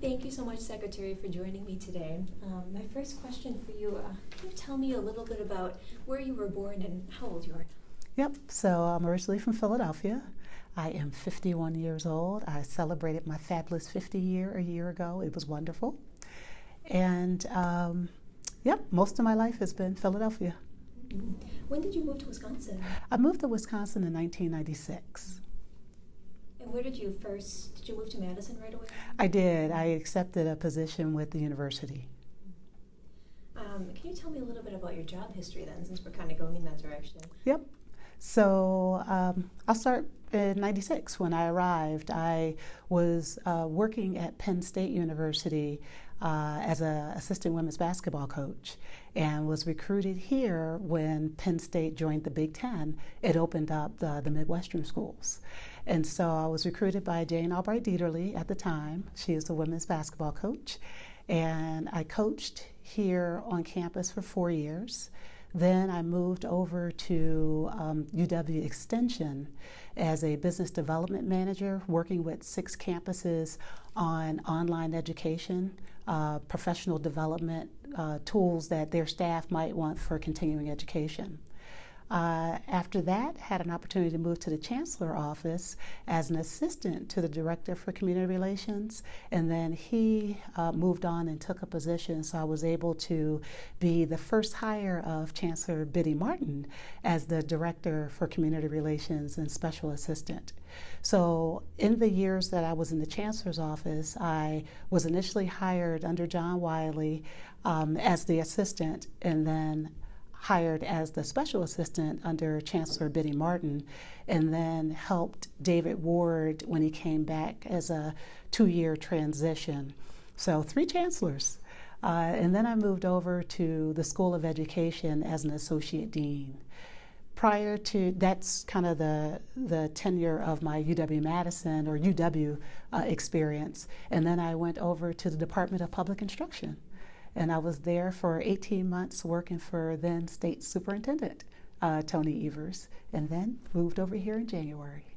Thank you so much, Secretary, for joining me today. My first question for you, can you tell me a little bit about where you were born and how old you are? Yep, so I'm originally from Philadelphia. I am 51 years old. I celebrated my fabulous 50 year a year ago. It was wonderful. And yep, most of my life has been Philadelphia. Mm-hmm. When did you move to Wisconsin? I moved to Wisconsin in 1996. And where did you move to Madison right away? I did. I accepted a position with the university. Can you tell me a little bit about your job history then, since we're kind of going in that direction? Yep. So I'll start in 96. When I arrived, I was working at Penn State University as an assistant women's basketball coach, and was recruited here when Penn State joined the Big Ten. It opened up the Midwestern schools. And so I was recruited by Jane Albright Dieterle at the time. She is the women's basketball coach. And I coached here on campus for 4 years. Then I moved over to UW Extension as a business development manager, working with 6 campuses on online education, professional development tools that their staff might want for continuing education. After that, had an opportunity to move to the Chancellor office as an assistant to the Director for Community Relations, and then he moved on and took a position, so I was able to be the first hire of Chancellor Biddy Martin as the Director for Community Relations and Special Assistant. So in the years that I was in the Chancellor's office, I was initially hired under John Wiley as the assistant, and then hired as the special assistant under Chancellor Biddy Martin, and then helped David Ward when he came back as a 2-year transition. So 3 chancellors. And then I moved over to the School of Education as an associate dean. Prior to, that's kind of the tenure of my UW-Madison or UW experience. And then I went over to the Department of Public Instruction. And I was there for 18 months working for then State Superintendent Tony Evers, and then moved over here in January.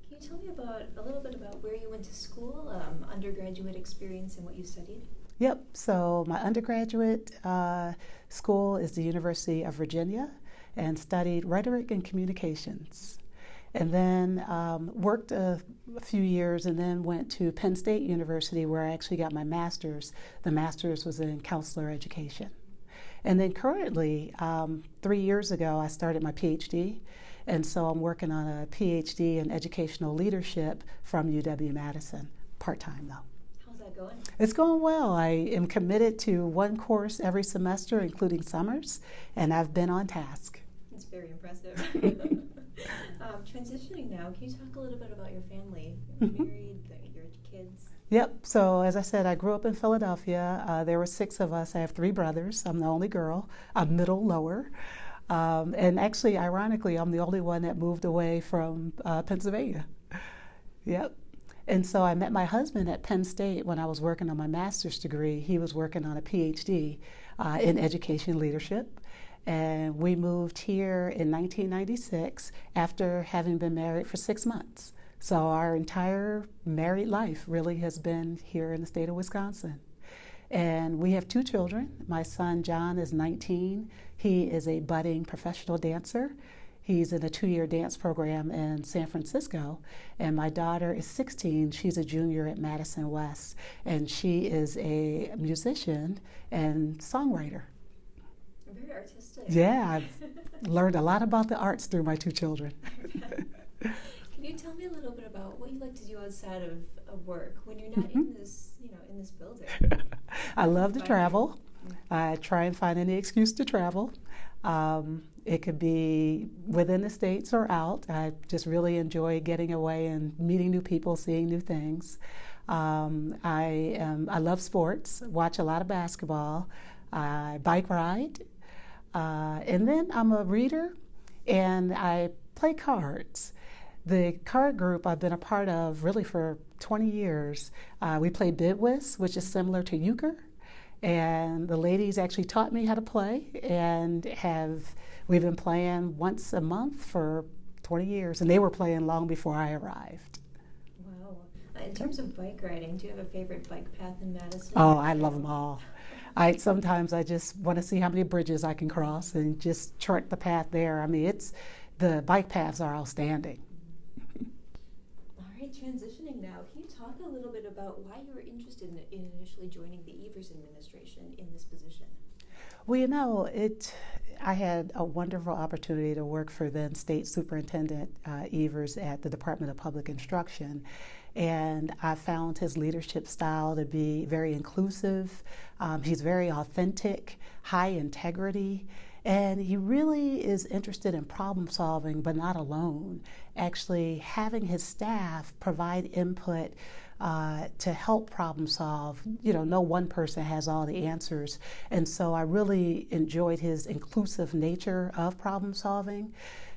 Can you tell me a little bit about where you went to school, undergraduate experience, and what you studied? Yep, so my undergraduate school is the University of Virginia, and studied rhetoric and communications. And then worked a few years, and then went to Penn State University, where I actually got my master's. The master's was in counselor education. And then currently, 3 years ago, I started my PhD. And so I'm working on a PhD in educational leadership from UW-Madison, part-time though. How's that going? It's going well. I am committed to 1 course every semester, including summers, and I've been on task. It's very impressive. Transitioning now, can you talk a little bit about your family? You're married, your kids? Yep, so as I said, I grew up in Philadelphia. There were 6 of us. I have 3 brothers. I'm the only girl. I'm middle lower. And actually, ironically, I'm the only one that moved away from Pennsylvania. Yep. And so I met my husband at Penn State when I was working on my master's degree. He was working on a PhD in education leadership. And we moved here in 1996 after having been married for 6 months. So our entire married life really has been here in the state of Wisconsin. And we have 2 children. My son, John, is 19. He is a budding professional dancer. He's in a 2-year dance program in San Francisco. And my daughter is 16. She's a junior at Madison West. And she is a musician and songwriter. Very artistic. Yeah, I've learned a lot about the arts through my 2 children. Can you tell me a little bit about what you like to do outside of work when you're not in this, in this building? I love to travel. I try and find any excuse to travel. It could be within the states or out. I just really enjoy getting away and meeting new people, seeing new things. I love sports, watch a lot of basketball. I bike ride. And then I'm a reader, and I play cards. The card group I've been a part of really for 20 years. We play bid whist, which is similar to euchre. And the ladies actually taught me how to play, and we've been playing once a month for 20 years, and they were playing long before I arrived. Wow. In terms of bike riding, do you have a favorite bike path in Madison? Oh, I love them all. Sometimes I just want to see how many bridges I can cross and just chart the path there. I mean, the bike paths are outstanding. All right, transitioning now, can you talk a little bit about why you were interested in initially joining the Evers administration in this position? Well, I had a wonderful opportunity to work for then State Superintendent Evers at the Department of Public Instruction, and I found his leadership style to be very inclusive. He's very authentic, high integrity, and he really is interested in problem solving, but not alone. Actually, having his staff provide input to help problem solve. No one person has all the answers. And so I really enjoyed his inclusive nature of problem solving.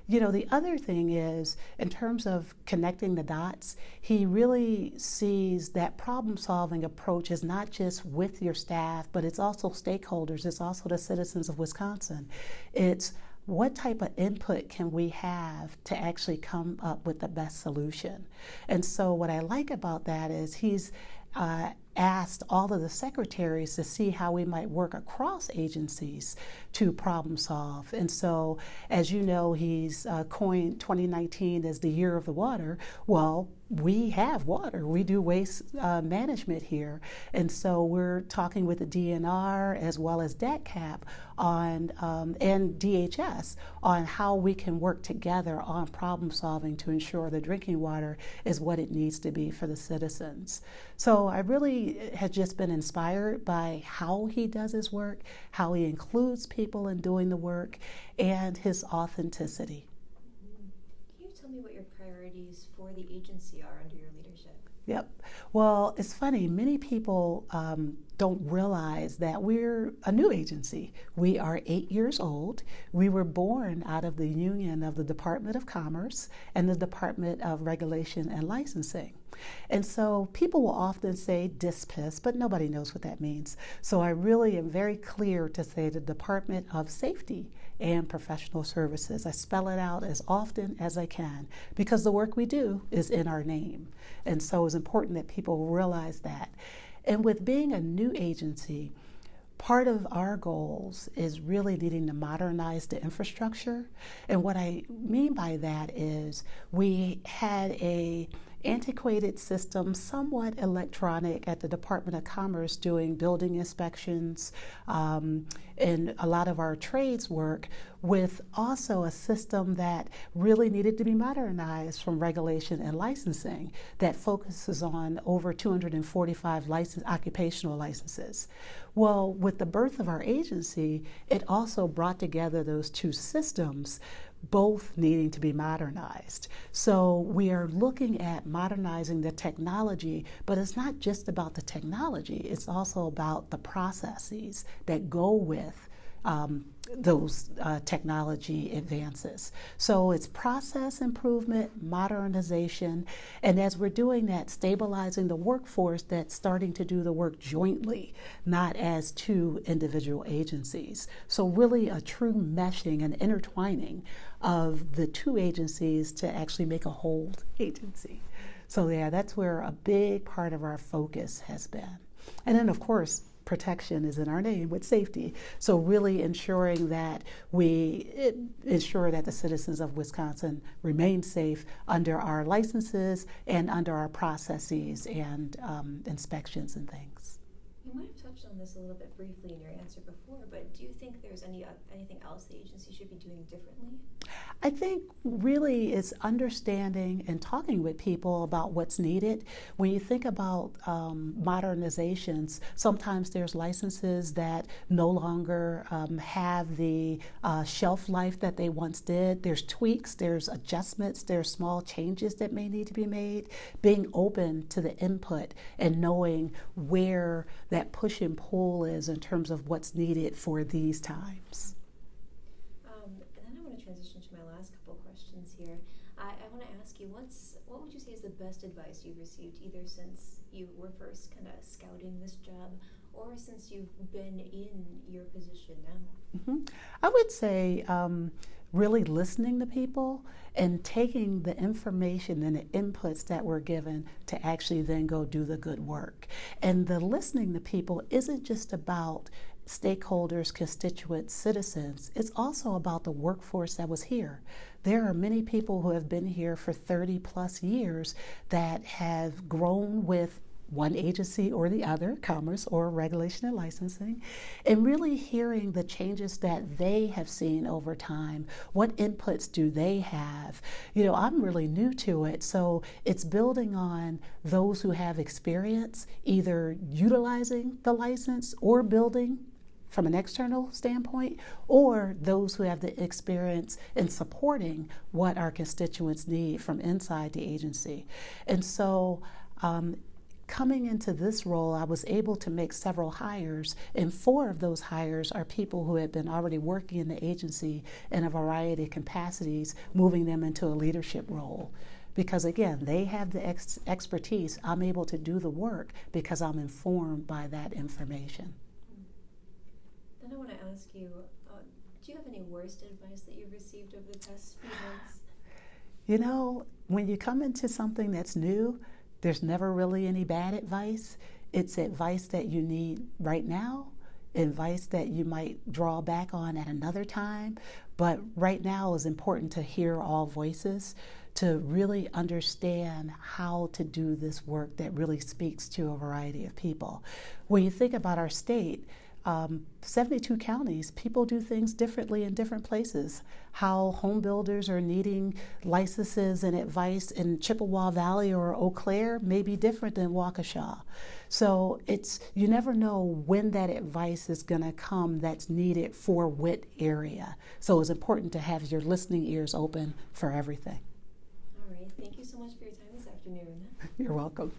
The other thing is, in terms of connecting the dots, he really sees that problem solving approach is not just with your staff, but it's also stakeholders, it's also the citizens of Wisconsin. It's what type of input can we have to actually come up with the best solution? And so what I like about that is he's asked all of the secretaries to see how we might work across agencies to problem solve. And so, as you know, he's coined 2019 as the year of the water. Well, we have water. We do waste management here. And so we're talking with the DNR as well as DATCAP and DHS on how we can work together on problem solving to ensure the drinking water is what it needs to be for the citizens. So I really have just been inspired by how he does his work, how he includes people in doing the work, and his authenticity. Can you tell me what your priorities for the agency are under your leadership? Yep. Well, it's funny. Many people don't realize that we're a new agency. We are 8 years old. We were born out of the union of the Department of Commerce and the Department of Regulation and Licensing. And so people will often say DSPS, but nobody knows what that means. So I really am very clear to say the Department of Safety and Professional Services. I spell it out as often as I can because the work we do is in our name. And so it's important that people realize that. And with being a new agency, part of our goals is really needing to modernize the infrastructure. And what I mean by that is we had a antiquated system, somewhat electronic, at the Department of Commerce doing building inspections and a lot of our trades work, with also a system that really needed to be modernized from regulation and licensing that focuses on over 245 occupational licenses. Well, with the birth of our agency, it also brought together those two systems, both needing to be modernized. So we are looking at modernizing the technology, but it's not just about the technology, it's also about the processes that go with those technology advances. So it's process improvement, modernization, and as we're doing that, stabilizing the workforce that's starting to do the work jointly, not as two individual agencies. So really a true meshing and intertwining of the two agencies to actually make a whole agency. So yeah, that's where a big part of our focus has been. And then of course, protection is in our name with safety. So really ensuring that we ensure that the citizens of Wisconsin remain safe under our licenses and under our processes and inspections and things. You might have touched on this a little bit briefly in your answer before, but do you think there's anything else the agency should be doing differently? I think really it's understanding and talking with people about what's needed. When you think about modernizations, sometimes there's licenses that no longer have the shelf life that they once did. There's tweaks, there's adjustments, there's small changes that may need to be made. Being open to the input and knowing where that push and pull is in terms of what's needed for these times. And then I want to transition to my last couple questions here. I want to ask you, what would you say is the best advice you've received, either since you were first kind of scouting this job or since you've been in your position now? I would say really listening to people and taking the information and the inputs that were given to actually then go do the good work. And the listening to people isn't just about stakeholders, constituents, citizens. It's also about the workforce that was here. There are many people who have been here for 30 plus years that have grown with one agency or the other, Commerce or Regulation and Licensing, and really hearing the changes that they have seen over time. What inputs do they have? You know, I'm really new to it, so it's building on those who have experience, either utilizing the license or building from an external standpoint, or those who have the experience in supporting what our constituents need from inside the agency. And so, coming into this role, I was able to make several hires, and 4 of those hires are people who had been already working in the agency in a variety of capacities, moving them into a leadership role. Because again, they have the expertise. I'm able to do the work because I'm informed by that information. Then I want to ask you, do you have any worst advice that you've received over the past few months? You know, when you come into something that's new, there's never really any bad advice. It's advice that you need right now, advice that you might draw back on at another time. But right now is important to hear all voices, to really understand how to do this work that really speaks to a variety of people. When you think about our state, 72 counties, people do things differently in different places. How home builders are needing licenses and advice in Chippewa Valley or Eau Claire may be different than Waukesha. So you never know when that advice is going to come that's needed for what area. So it's important to have your listening ears open for everything. All right. Thank you so much for your time this afternoon. You're welcome.